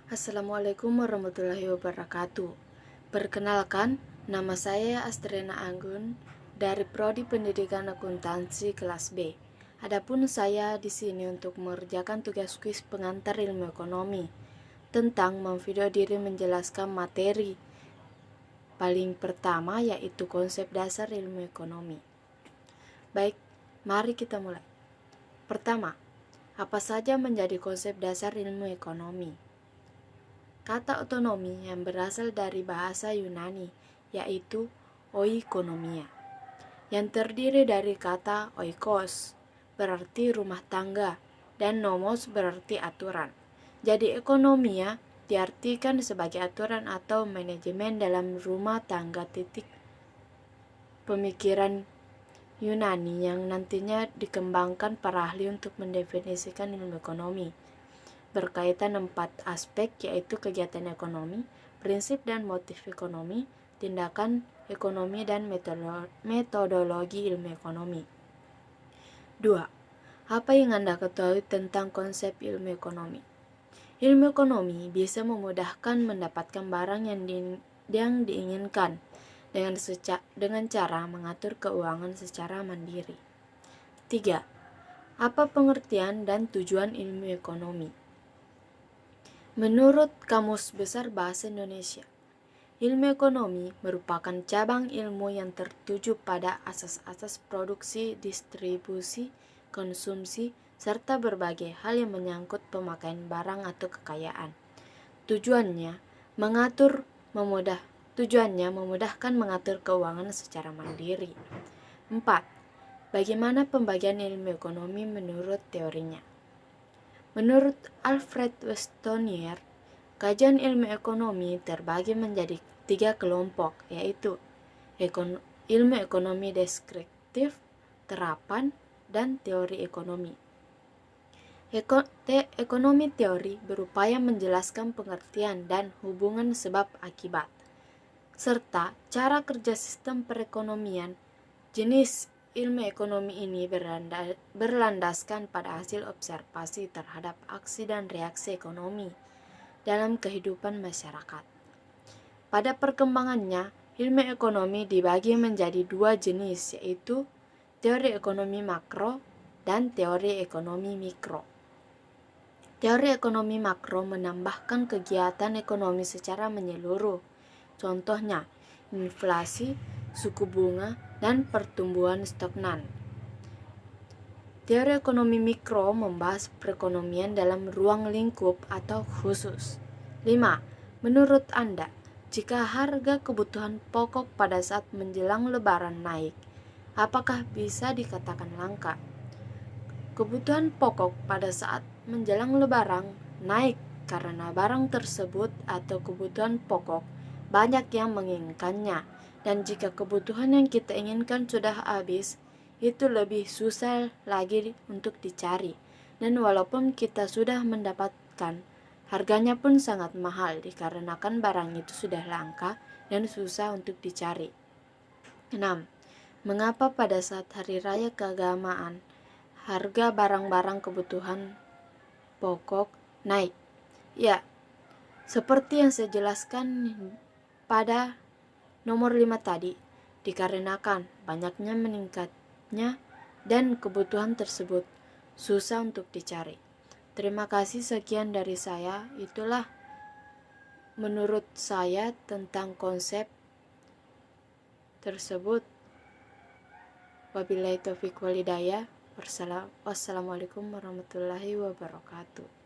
Assalamualaikum warahmatullahi wabarakatuh. Perkenalkan, nama saya Astrena Anggun dari Prodi Pendidikan Akuntansi kelas B. Adapun saya di sini untuk mengerjakan tugas kuis pengantar ilmu ekonomi tentang memvideo diri menjelaskan materi paling pertama, yaitu konsep dasar ilmu ekonomi. Baik, mari kita mulai. Pertama, apa saja menjadi konsep dasar ilmu ekonomi? Kata otonomi yang berasal dari bahasa Yunani, yaitu oikonomia, yang terdiri dari kata oikos, berarti rumah tangga, dan nomos berarti aturan. Jadi ekonomia diartikan sebagai aturan atau manajemen dalam rumah tangga. Pemikiran Yunani yang nantinya dikembangkan para ahli untuk mendefinisikan ilmu ekonomi. Berkaitan 4 aspek, yaitu kegiatan ekonomi, prinsip dan motif ekonomi, tindakan ekonomi, dan metodologi ilmu ekonomi. 2. Apa yang Anda ketahui tentang konsep ilmu ekonomi? Ilmu ekonomi bisa memudahkan mendapatkan barang yang diinginkan dengan cara mengatur keuangan secara mandiri. 3. Apa pengertian dan tujuan ilmu ekonomi? Menurut Kamus Besar Bahasa Indonesia, ilmu ekonomi merupakan cabang ilmu yang tertuju pada asas-asas produksi, distribusi, konsumsi, serta berbagai hal yang menyangkut pemakaian barang atau kekayaan. Tujuannya memudahkan mengatur keuangan secara mandiri. 4. Bagaimana pembagian ilmu ekonomi menurut teorinya? Menurut Alfred Westonyer, kajian ilmu ekonomi terbagi menjadi 3 kelompok, yaitu ilmu ekonomi deskriptif, terapan, dan teori ekonomi. Ekonomi teori berupaya menjelaskan pengertian dan hubungan sebab akibat, serta cara kerja sistem perekonomian. Jenis ilmu ekonomi ini berlandaskan pada hasil observasi terhadap aksi dan reaksi ekonomi dalam kehidupan masyarakat. Pada perkembangannya, ilmu ekonomi dibagi menjadi 2 jenis, yaitu teori ekonomi makro dan teori ekonomi mikro. Teori ekonomi makro menambahkan kegiatan ekonomi secara menyeluruh. Contohnya, inflasi, suku bunga, dan pertumbuhan stagnan. Teori ekonomi mikro membahas perekonomian dalam ruang lingkup atau khusus. 5. Menurut Anda, jika harga kebutuhan pokok pada saat menjelang Lebaran naik, apakah bisa dikatakan langka? Kebutuhan pokok pada saat menjelang Lebaran naik karena barang tersebut atau kebutuhan pokok banyak yang menginginkannya, dan jika kebutuhan yang kita inginkan sudah habis, itu lebih susah lagi untuk dicari, dan walaupun kita sudah mendapatkan, harganya pun sangat mahal dikarenakan barang itu sudah langka dan susah untuk dicari. 6. Mengapa pada saat hari raya keagamaan harga barang-barang kebutuhan pokok naik? Ya, seperti yang saya jelaskan pada nomor 5 tadi, dikarenakan banyaknya meningkatnya dan kebutuhan tersebut susah untuk dicari. Terima kasih, sekian dari saya. Itulah menurut saya tentang konsep tersebut. Wabillahi taufiq wal hidayah. Wassalamualaikum warahmatullahi wabarakatuh.